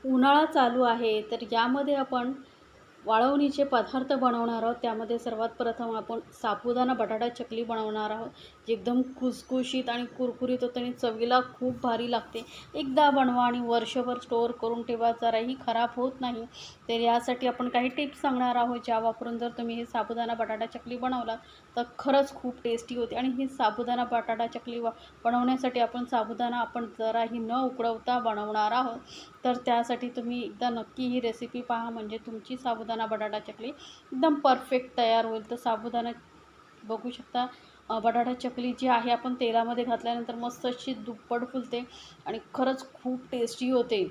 उन्हाळा चालू आहे, तर यामध्ये आपण वाळवणीचे पदार्थ बनवणार आहोत. त्यामध्ये सर्वात प्रथम आपण साबुदाणा बटाटा चकली बनवणार आहोत, जी एकदम खुसखुशीत आणि कुरकुरीत होते आणि चवीला खूप भारी लागते. एकदा बनवा आणि वर्षभर स्टोअर करून ठेवा, जराही खराब होत नाही. तर यासाठी आपण काही टिप्स सांगणार आहोत, ज्या वापरून जर तुम्ही हे साबुदाणा बटाटा चकली बनवलात तर खरंच खूप टेस्टी होते. आणि ही साबुदाणा बटाटा चकली बनवण्यासाठी आपण साबुदाणा जराही न उकळवता बनवणार आहोत. तर त्यासाठी तुम्ही एकदा नक्की ही रेसिपी पहा, म्हणजे तुमची साबुदाणा बटाटा चकली एकदम परफेक्ट तयार होईल. तर साबुदाणा बघू शकता, बटाटा चकली जी आहे आपण तेलामध्ये घातल्यानंतर मस्त अशी दुप्पट फुलते आणि खरंच खूप टेस्टी होते.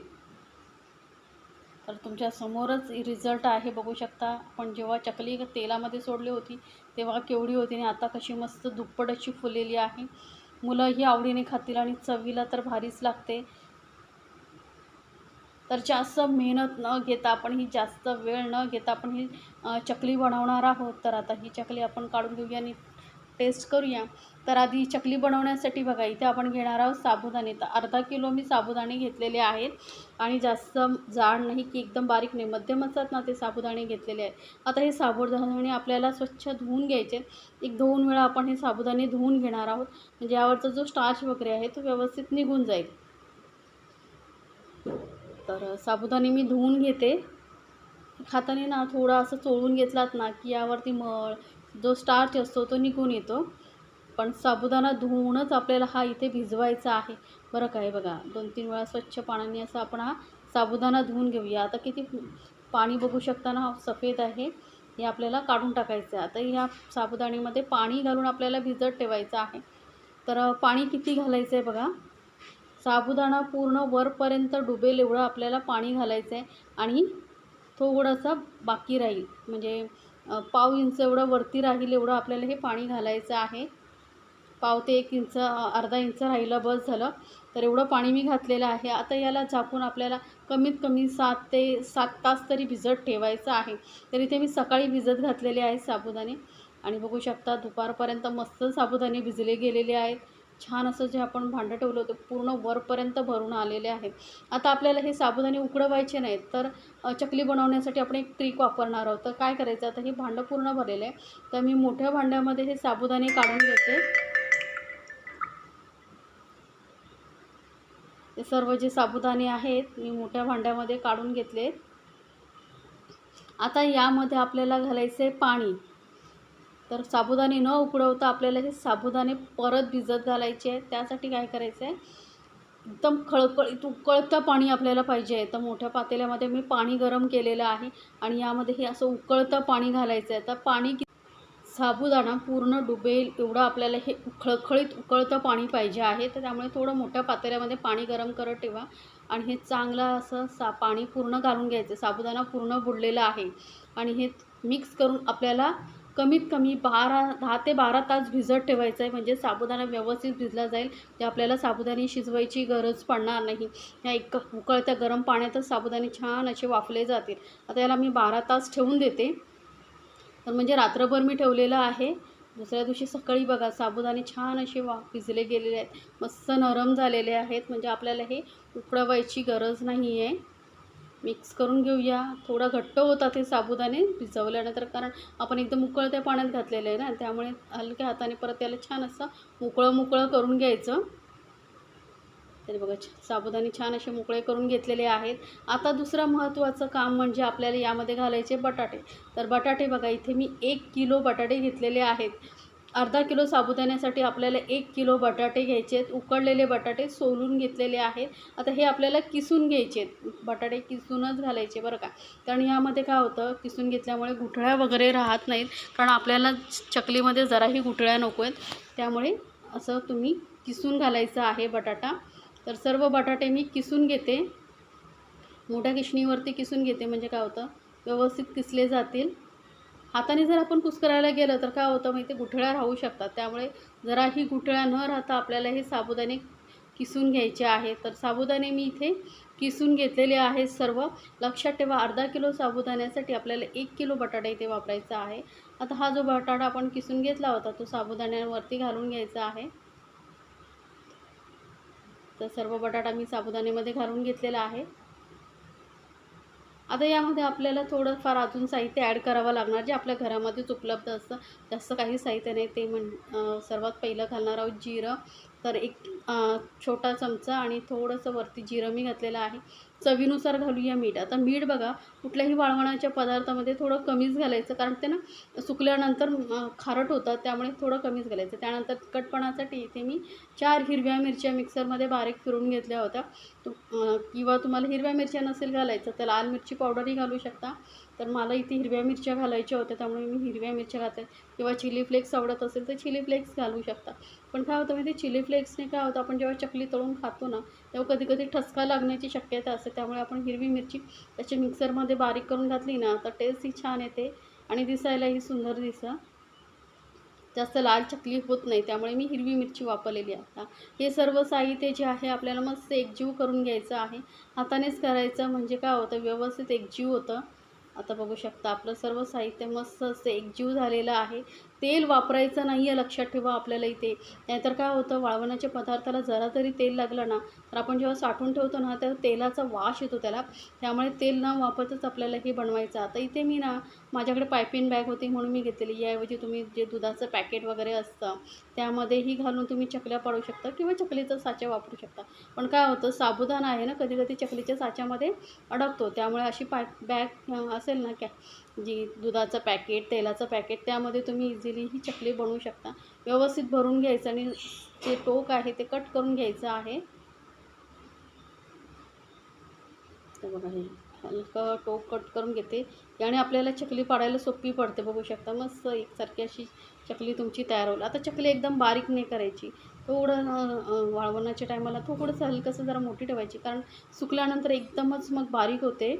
तर तुमच्या समोरच रिझल्ट आहे, बघू शकता. आपण जेव्हा चकली तेलामध्ये सोडली होती तेव्हा केवढी होती आणि आता कशी मस्त दुप्पट अशी फुललेली आहे. मुलंही आवडीने खातील आणि चवीला तर भारीच लागते. तर जास्त मेहनत न घेता आपण ही जास्त वेळ न घेता आपण ही चकली बनवणार आहोत. तर आता ही चकली आपण काढून घेऊया आणि टेस्ट करूया. तर आधी चकली बनवण्यासाठी बघा, इथे आपण घेणार आहोत साबुदाणे. तर अर्धा किलो मी साबुदाणे घेतलेले आहेत आणि जास्त जाड नाही की एकदम बारीक नाही, मध्यम असतात ना ते साबुदाणे घेतलेले आहेत. आता हे साबुदाणे आपल्याला स्वच्छ धुवून घ्यायचे. एक 2 वेळा आपण हे साबुदाणे धुवून घेणार आहोत, म्हणजे यावरचा जो स्टार्च वगैरे आहे तो व्यवस्थित निघून जाईल. तर साबुदाणे मी धुवून घेते. हाताने ना थोडा असं चोळून घेतलात ना की यावरती मळ जो स्टार्च असतो तो निघून येतो. पण साबुदाणा धुवूनच आपल्याला हा इथे भिजवायचा आहे बरं. काय बघा, 2-3 वेळा स्वच्छ पाण्याने असं आपण हा साबुदाणा धुवून घेऊया. आता किती पाणी बघू शकता ना, सफेद आहे. हे आपल्याला काढून टाकायचं आहे. आता ह्या साबुदाण्यामध्ये पाणी घालून आपल्याला भिजत ठेवायचं आहे. तर पाणी किती घालायचं आहे बघा, साबुदाणा पूर्ण वरपर्यंत डुबेल एवढं आपल्याला पाणी घालायचं आहे. आणि थोडंसं बाकी राहील, म्हणजे पाव इंच एवढं वरती राहील एवढं आपल्याला हे पाणी घालायचं आहे. पाव ते 1 इंच, अर्धा इंच राहिलं बस झालं. तर एवढं पाणी मी घातलेलं आहे. आता याला झाकून आपल्याला कमीत कमी 7 ते 7 तास तरी भिजत ठेवायचं आहे. तर इथे मी सकाळी भिजत घातलेले आहेत साबुदाणे आणि बघू शकता दुपारपर्यंत मस्त साबुदाणे भिजले गेलेले आहेत. छान असं जे आपण भांडं ठेवलं होतं पूर्ण वरपर्यंत भरून आलेले आहे. आता आपल्याला हे साबुदाणे उकडवायचे नाहीत. तर चकली बनवण्यासाठी आपण एक ट्रिक वापरणार आहोत. तर काय करायचं, आता हे भांडं पूर्ण भरलेलं आहे. तर मी मोठ्या भांड्यामध्ये हे साबुदाणे काढून घेते. ते सर्व जे साबुदाणे आहेत मी मोठ्या भांड्यामध्ये काढून घेतले. आता यामध्ये आपल्याला घालायचं आहे पाणी. तर साबुदाणे न उकडवता आपल्याला हे साबुदाणे परत भिजत घालायचे आहेत. त्यासाठी काय करायचं आहे, एकदम खळखळीत उकळतं पाणी आपल्याला पाहिजे आहे. तर मोठ्या पातेल्यामध्ये मी पाणी गरम केलेलं आहे आणि यामध्ये हे असं उकळतं पाणी घालायचं आहे. तर पाणी साबुदाणा पूर्ण डुबेल एवढं आपल्याला हे खळखळीत उकळतं पाणी पाहिजे आहे. तर त्यामुळे थोडं मोठ्या पातेल्यामध्ये पाणी गरम करत ठेवा आणि हे चांगलं असं पाणी पूर्ण घालून घ्यायचं. साबुदाणा पूर्ण बुडलेला आहे आणि हे मिक्स करून आपल्याला कमीत कमी 10 ते 12 तास भिजत ठेवायचं आहे, म्हणजे साबुदाणा व्यवस्थित भिजला जाईल. ते आपल्याला साबुदाणे शिजवायची गरज पडणार नाही. या एक उकळत्या गरम पाण्यातच साबुदाणे छान असे वाफले जातील. आता याला मी 12 तास ठेवून देते. तर म्हणजे रात्रभर मी ठेवलेलं आहे. दुसऱ्या दिवशी सकाळी बघा साबुदाणे छान असे भिजले गेलेले आहेत, मस्त नरम झालेले आहेत. म्हणजे आपल्याला हे उकळवायची गरज नाही आहे. मिक्स करून घेऊया. थोडं घट्ट होतात हे साबुदाणे भिजवल्यानंतर, कारण आपण एकदम उकळत्या पाण्यात घातलेलं आहे ना, त्यामुळे हलक्या हाताने परत त्याला छान असं मोकळं करून घ्यायचं. तरी बघा साबुदाणे छान असे मोकळे करून घेतलेले आहेत. आता दुसरं महत्त्वाचं काम म्हणजे आपल्याला यामध्ये घालायचे बटाटे. तर बटाटे बघा, इथे मी 1 किलो बटाटे घेतलेले आहेत. अर्धा किलो साबुदाण्यासाठी आपल्याला 1 किलो बटाटे घ्यायचे आहेत. उकडलेले बटाटे सोलून घेतलेले आहेत. आता हे आपल्याला किसून घ्यायचे आहेत. बटाटे किसूनच घालायचे बरं का, कारण यामध्ये काय होतं, किसून घेतल्यामुळे गुठळ्या वगैरे राहत नाहीत. कारण आपल्याला चकलीमध्ये जराही गुठळ्या नको आहेत, त्यामुळे असं तुम्ही किसून घालायचं आहे बटाटा. तर सर्व बटाटे मी किसून घेते. मोठ्या किसणीवरती किसून घेते, म्हणजे काय होतं, व्यवस्थित किसले जातील. हाताने जर आपण कुस्करायला गेलं तर काय होतं माहिती, गुठळ्या राहू शकतात. त्यामुळे जराही गुठळ्या न राहता आपल्याला हे साबुदाणे किसून घ्यायचे आहे. तर साबुदाणे मी इथे किसून घेतलेले आहेत सर्व. लक्षात ठेवा, अर्धा किलो साबुदाण्यासाठी आपल्याला 1 किलो बटाटा इथे वापरायचा आहे. आता हा जो बटाटा आपण किसून घेतला होता तो साबुदाण्यावरती घालून घ्यायचा आहे. तर सर्व बटाटा मी साबुदाण्यामध्ये घालून घेतलेला आहे. आता यामध्ये आपल्याला थोडंफार अजून साहित्य ॲड करावं लागणार, जे आपल्या घरामध्येच उपलब्ध असतं. जास्त काही साहित्य नाही. ते सर्वात पहिलं घालणार आहोत जिरं. तर एक छोटा चमचा आणि थोडंसं वरती जिरं मी घातलेलं आहे. चवीनुसार घालूया मीठ. आता मीठ बघा, कुठल्याही वाळवणाच्या पदार्थामध्ये थोडं कमीच घालायचं, कारण ते ना सुकल्यानंतर खारट होतं, त्यामुळे थोडं कमीच घालायचं. त्यानंतर तिखटपणासाठी इथे मी 4 हिरव्या मिरच्या मिक्सरमध्ये बारीक फिरवून घेतल्या होत्या. किंवा तुम्हाला हिरव्या मिरच्या नसेल घालायचं तर लाल मिरची पावडरही घालू शकता. तर मला इथे हिरव्या मिरच्या घालायच्या होत्या, त्यामुळे मी हिरव्या मिरच्या घातल्या. किंवा चिली फ्लेक्स आवडत असेल तर चिली फ्लेक्स घालू शकता. पण काय होतं माहिती आहे, चिली फ्लेक्सने काय होतं, आपण जेव्हा चकली तळून खातो ना, तेव्हा कधी कधी ठसका लागण्याची शक्यता असते. त्यामुळे आपण हिरवी मिरची त्याची मिक्सरमध्ये बारीक करून घातली ना, तर टेस्टही छान येते आणि दिसायलाही सुंदर दिसतं. जास्त लाल चकली होत नाही, त्यामुळे मी हिरवी मिरची वापरलेली आहे. आता हे सर्व साहित्य जे आहे आपल्याला मस्त एकजीव करून घ्यायचं आहे. हातानेच करायचं, म्हणजे काय होतं, व्यवस्थित एकजीव होतं. आता बघू शकता आपलं सर्व साहित्य मस्त असं एकजीव झालेलं आहे. तेल वापरायचं नाही आहे, लक्षात ठेवा आपल्याला इथे. नाहीतर काय होतं, वाळवणाच्या पदार्थाला जरा जरी तेल लागलं ना, तर आपण जेव्हा साठवून ठेवतो ना, तर तेलाचा वास येतो त्याला. त्यामुळे तेल न वापरताच आपल्याला हे बनवायचं. आता इथे मी ना, माझ्याकडे पायपिंग बॅग होती म्हणून मी घेतलेली. याऐवजी तुम्ही जे दुधाचं पॅकेट वगैरे असतं त्यामध्येही घालून तुम्ही चकल्या पाडू शकता किंवा चकलीचा साचा वापरू शकता. पण काय होतं, साबुदाणा आहे ना, कधी कधी चकलीच्या साच्यामध्ये अडकतो. त्यामुळे अशी बॅग असेल ना, जी दुधाचं पॅकेट, तेलाचं पॅकेट, त्यामध्ये तुम्ही इझिली ही चकली बनवू शकता. व्यवस्थित भरून घ्यायचं आणि जे टोक आहे ते कट करून घ्यायचं आहे. तर बघा, हे हलकं टोक कट करून घेते. याने आपल्याला चकली पाडायला सोपी पडते. बघू शकता मस्त एकसारखी अशी चकली तुमची तयार होईल. आता चकली एकदम बारीक नाही करायची, थोडं वाळवण्याच्या टायमाला थोडंसं हलकंसं जरा मोठी ठेवायची, कारण सुकल्यानंतर एकदमच मग बारीक होते.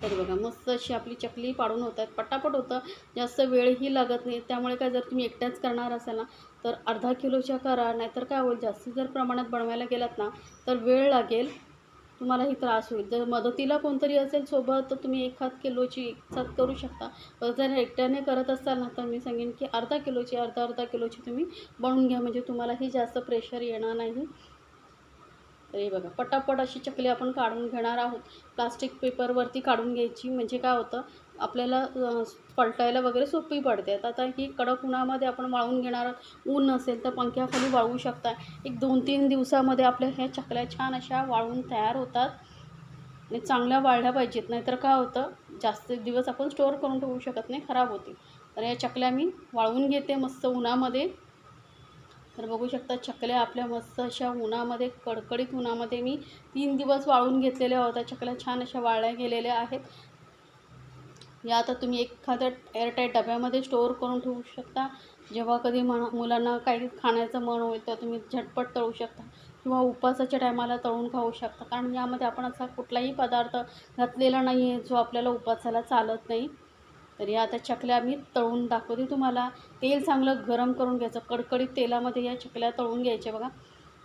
तर बघा मस्त अशी आपली चकली पाडून होतात, पटापट होतं, जास्त वेळही लागत नाही. त्यामुळे काय, जर तुम्ही एकट्याच करणार असाल ना, तर अर्धा किलोच्या करा. नाहीतर काय होईल, जास्त जर प्रमाणात बनवायला गेलात ना, तर वेळ लागेल, तुम्हालाही त्रास होईल. जर मदतीला कोणतरी असेल सोबत तर तुम्ही 1/2 किलोची एकसाथ करू शकता. पण जर एकट्याने करत असाल ना, तर मी सांगेन की अर्धा किलोची, अर्धा किलोची तुम्ही बनवून घ्या, म्हणजे तुम्हालाही जास्त प्रेशर येणार नाही. तर हे बघा, पटापट अशी चकली आपण काढून घेणार आहोत. प्लास्टिक पेपरवरती काढून घ्यायची, म्हणजे काय होतं, आपल्याला पलटायला वगैरे सोपी पडते. आता ही कडक उन्हामध्ये आपण वाळवून घेणार आहोत. ऊन नसेल तर पंख्याखाली वाळवू शकता. एक 2-3 दिवसामध्ये आपल्या ह्या चकल्या छान अशा वाळवून तयार होतात. आणि चांगल्या वाळल्या पाहिजेत, नाहीतर काय होतं, जास्त दिवस आपण स्टोअर करून ठेवू शकत नाही, खराब होतील. तर या चकल्या मी वाळवून घेते मस्त उन्हामध्ये. तर बघू शकता चकल्या आपल्या मस्त अशा उन्हामध्ये, कडकडीत उन्हामध्ये मी 3 दिवस वाळवून घेतलेल्या होत्या. चकल्या छान अशा वाळल्या गेलेल्या आहेत. या आता तुम्ही एखाद्या एअरटाईट डब्यामध्ये स्टोअर करून ठेवू शकता. जेव्हा कधी मुलांना काही खाण्याचं मन होईल तर तुम्ही झटपट तळू शकता, किंवा उपवासाच्या टायमाला तळून खाऊ शकता, कारण यामध्ये आपण असा कुठलाही पदार्थ घातलेला नाही आहे जो आपल्याला उपवासाला चालत नाही. तर या आता चकल्या मी तळून दाखवते तुम्हाला. तेल चांगलं गरम करून घ्यायचं, कडकडीत तेलामध्ये या चकल्या तळून घ्यायच्या. बघा,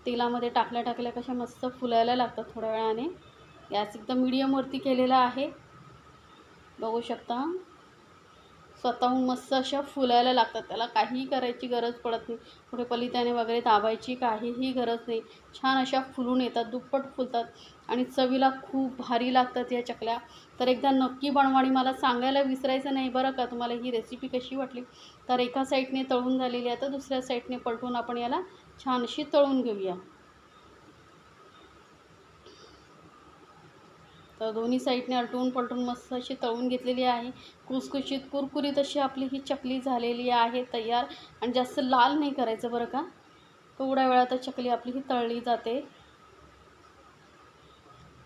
तेलामध्ये टाकल्या कशा मस्त फुलायला लागतात थोड्या वेळाने. गॅस एकदम मीडियमवरती केलेला आहे, बघू शकता. स्वतःहून मस्त अशा फुलायला लागतात, त्याला काहीही करायची गरज पडत नाही. पुढे पलित्याने वगैरे दाबायची काहीही गरज नाही. छान अशा फुलून येतात, दुप्पट फुलतात आणि चवीला खूप भारी लागतात या चकल्या. तर एकदा नक्की बनवा. आणि मला सांगायला विसरायचं नाही बरं का, तुम्हाला ही रेसिपी कशी वाटली. तर एका साईडने तळून झालेली आहे, तर दुसऱ्या साईडने पलटून आपण याला छान अशी तळून घेऊया. तर दोन्ही साईडने आलटून पलटून मस्त अशी तळून घेतलेली आहे. खुसखुशीत कुरकुरीत अशी आपली ही चकली झालेली आहे तयार. आणि जास्त लाल नाही करायचं बरं का, थोड्या वेळात चकली आपली ही तळली जाते.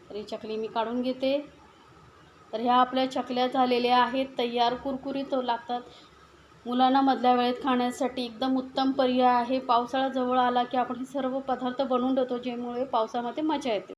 तर ही चकली मी काढून घेते. तर ह्या आपल्या चकल्या झालेल्या आहेत तयार, कुरकुरीत लागतात. मुलांना मधल्या वेळेत खाण्यासाठी एकदम उत्तम पर्याय आहे. पावसाळा जवळ आला की आपण हे सर्व पदार्थ बनवून ठेवतो, ज्यामुळे पावसामध्ये मजा येते.